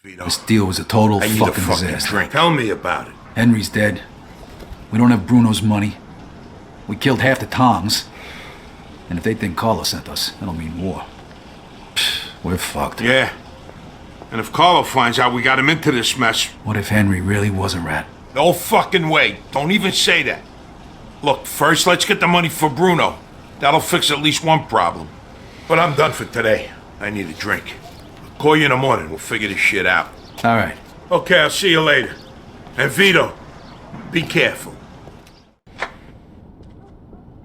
Vito, This deal was a total I need fucking a fucking disaster. drink. Tell me about it. Henry's dead. We don't have Bruno's money. We killed half the Tongs. And if they think Carlo sent us, that'll mean war. We're fucked. Yeah. And if Carlo finds out we got him into this mess... What if Henry really was a rat? No fucking way. Don't even say that. Look, first let's get the money for Bruno. That'll fix at least one problem. But I'm done for today. I need a drink. I'll call you in the morning. We'll figure this shit out. All right. Okay, I'll see you later. And Vito, be careful.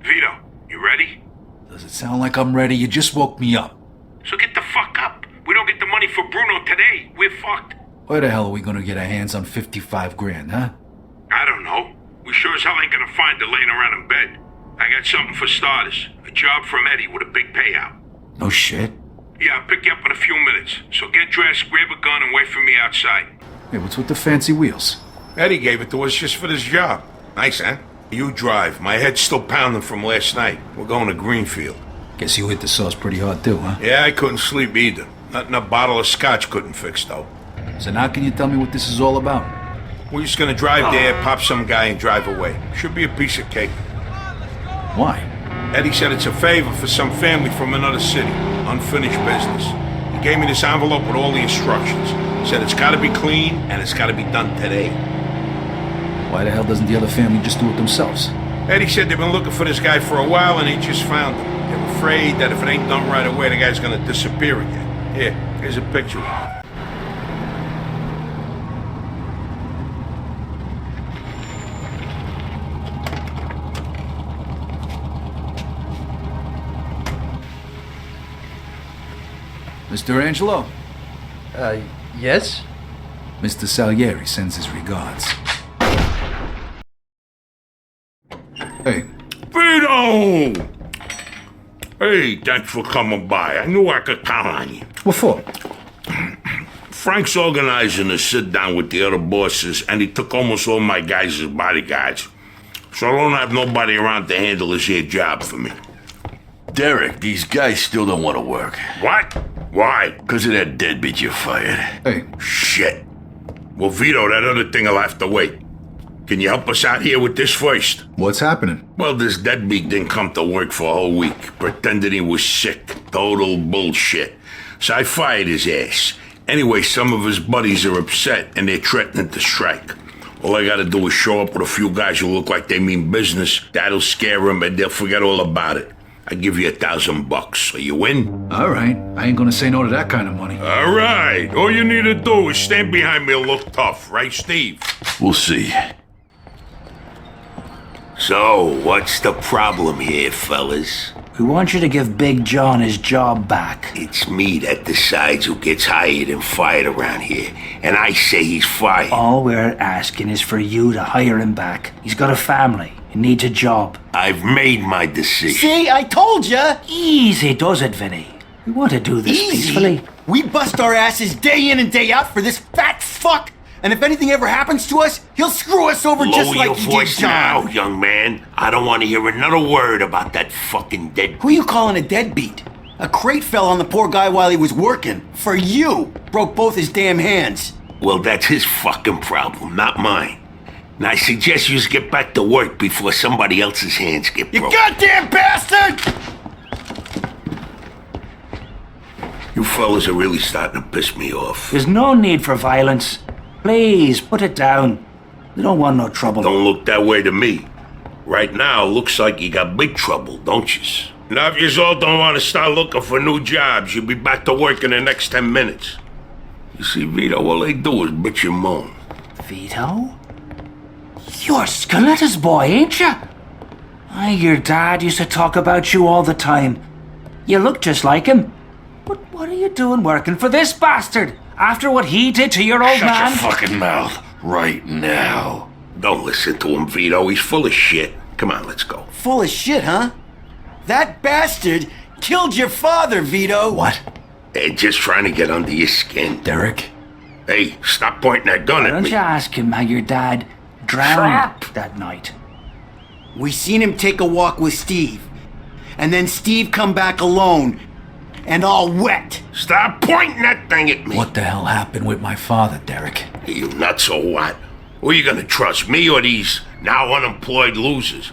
Vito, you ready? Does it sound like I'm ready? You just woke me up. So get the fuck up. We don't get the money for Bruno today, we're fucked. Where the hell are we gonna get our hands on 55 grand, huh? I don't know. We sure as hell ain't gonna find it laying around in bed. I got something for starters. A job from Eddie with a big payout. No shit. Yeah, I'll pick you up in a few minutes. So get dressed, grab a gun, and wait for me outside. Hey, what's with the fancy wheels? Eddie gave it to us just for this job. Nice, huh? You drive. My head's still pounding from last night. We're going to Greenfield. Guess you hit the sauce pretty hard too, huh? Yeah, I couldn't sleep either. Nothing a bottle of scotch couldn't fix, though. So now can you tell me what this is all about? We're just gonna drive there, pop some guy, and drive away. Should be a piece of cake. Why? Eddie said it's a favor for some family from another city. Unfinished business. He gave me this envelope with all the instructions. Said it's gotta be clean, and it's gotta be done today. Why the hell doesn't the other family just do it themselves? Eddie said they've been looking for this guy for a while, and they just found him. They're afraid that if it ain't done right away, the guy's gonna disappear again. Here, here's a picture. Mr. Angelo? Yes? Mr. Salieri sends his regards. Hey. Vito! Hey, thanks for coming by. I knew I could count on you. What for? Frank's organizing a sit-down with the other bosses, and he took almost all my guys as bodyguards. So I don't have nobody around to handle this here job for me. Derek, these guys still don't want to work. What? Why? Because of that deadbeat you fired. Hey. Shit. Well, Vito, that other thing will have to wait. Can you help us out here with this first? What's happening? Well, this deadbeat didn't come to work for a whole week. Pretended he was sick. Total bullshit. So I fired his ass. Anyway, some of his buddies are upset and they're threatening to strike. All I gotta do is show up with a few guys who look like they mean business. That'll scare them and they'll forget all about it. I give you $1,000. Are you in? All right. I ain't gonna say no to that kind of money. All right. All you need to do is stand behind me and look tough, right, Steve? We'll see. So, what's the problem here, fellas? We want you to give Big John his job back. It's me that decides who gets hired and fired around here, and I say he's fired. All we're asking is for you to hire him back. He's got a family. He needs a job. I've made my decision. See, I told ya! Easy does it, Vinny. We want to do this peacefully. We bust our asses day in and day out for this fat fuck, and if anything ever happens to us, he'll screw us over just Lower like your he did voice now, John. young man. I don't want to hear another word about that fucking dead. Who you calling a deadbeat? A crate fell on the poor guy while he was working. For you. Broke both his damn hands. Well, that's his fucking problem, not mine. And I suggest you just get back to work before somebody else's hands get You broken. goddamn bastard! You fellas are really starting to piss me off. There's no need for violence. Please, put it down. We don't want no trouble. Don't look that way to me. Right now, looks like you got big trouble, don't you? Now, if you all don't want to start looking for new jobs, you'll be back to work in the next 10 minutes. You see, Vito, all they do is bitch and moan. Vito? You're Scoletta's boy, ain't you? Your dad used to talk about you all the time. You look just like him. But what are you doing working for this bastard? After what he did to your old man? Shut your fucking mouth right now. Don't listen to him, Vito. He's full of shit. Come on, let's go. Full of shit, huh? That bastard killed your father, Vito. What? They're just trying to get under your skin. Derek? Hey, stop pointing that gun Why at don't me. you ask him how your dad drowned that night? We seen him take a walk with Steve. And then Steve come back alone. And all wet. Stop pointing at dang it, me. What the hell happened with my father, Derek? You nuts or what? Who are you gonna trust, me or these now unemployed losers?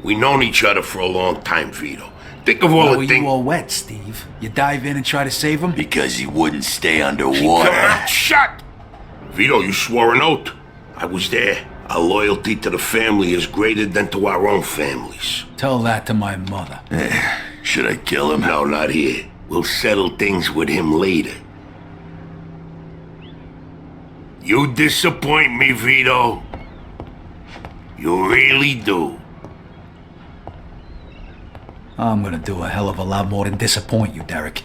We known each other for a long time, Vito. Think of all Why the were things... you all wet, Steve? You dive in and try to save him? Because he wouldn't stay Come underwater. on, shut! Vito, you swore an oath. I was there. Our loyalty to the family is greater than to our own families. Tell that to my mother. Should I kill him? No, not here. We'll settle things with him later. You disappoint me, Vito. You really do. I'm gonna do a hell of a lot more than disappoint you, Derek.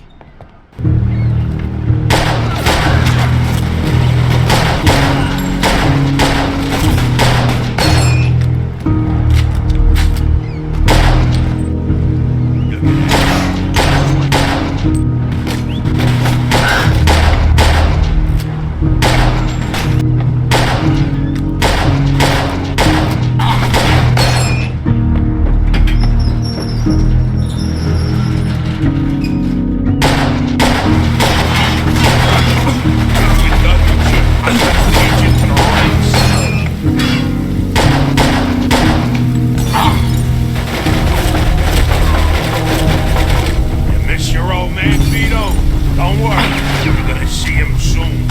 You miss your old man, Vito? Don't worry. You're gonna see him soon.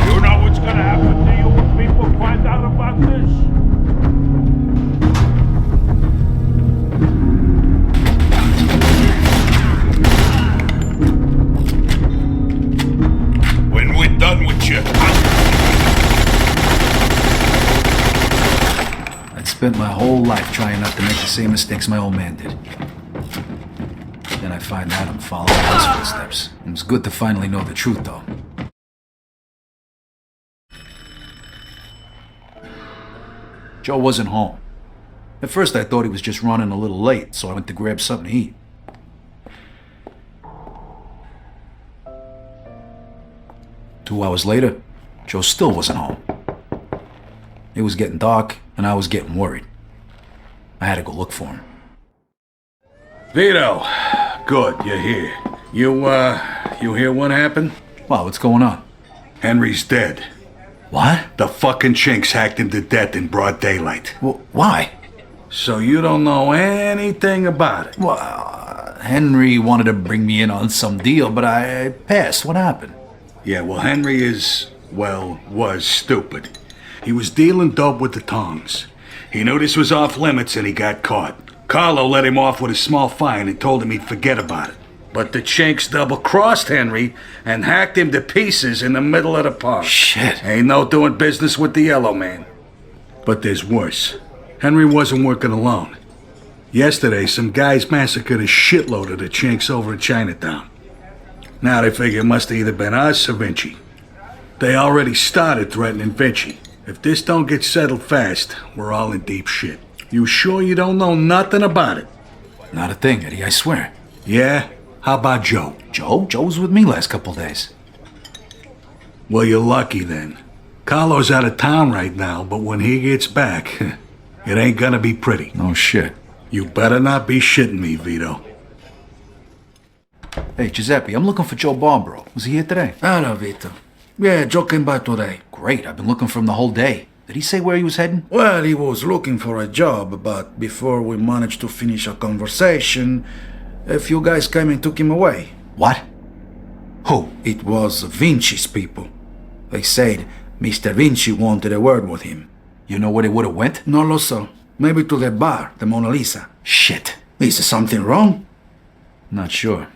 You know what's gonna happen to you when people find out about this? When we're done with you, I'd spent my whole life trying not to make the same mistakes my old man did. Then I find out I'm following his footsteps. It was good to finally know the truth, though. Joe wasn't home. At first I thought he was just running a little late, so I went to grab something to eat. Two hours later, Joe still wasn't home. It was getting dark, and I was getting worried. I had to go look for him. Vito, good, you're here. You hear what happened? Wow, what's going on? Henry's dead. What? The fucking chinks hacked him to death in broad daylight. Why? So you don't know anything about it? Well, Henry wanted to bring me in on some deal, but I passed. What happened? Yeah, well, Henry was stupid. He was dealing dope with the tongs. He knew this was off limits and he got caught. Carlo let him off with a small fine and told him he'd forget about it. But the chinks double-crossed Henry and hacked him to pieces in the middle of the park. Shit. Ain't no doing business with the yellow man. But there's worse. Henry wasn't working alone. Yesterday, some guys massacred a shitload of the chinks over in Chinatown. Now they figure it must have either been us or Vinci. They already started threatening Vinci. If this don't get settled fast, we're all in deep shit. You sure you don't know nothing about it? Not a thing, Eddie, I swear. Yeah? How about Joe? Joe? Joe was with me last couple days. Well, you're lucky then. Carlo's out of town right now, but when he gets back, it ain't gonna be pretty. No shit. You better not be shitting me, Vito. Hey, Giuseppe, I'm looking for Joe Barbaro. Was he here today? Hello, Vito. Yeah, Joe came by today. Great, I've been looking for him the whole day. Did he say where he was heading? Well, he was looking for a job, but before we managed to finish a conversation, a few guys came and took him away. What? Who? It was Vinci's people. They said Mr. Vinci wanted a word with him. You know where they would have went? No lo so. Maybe to the bar, the Mona Lisa. Shit. Is something wrong? Not sure.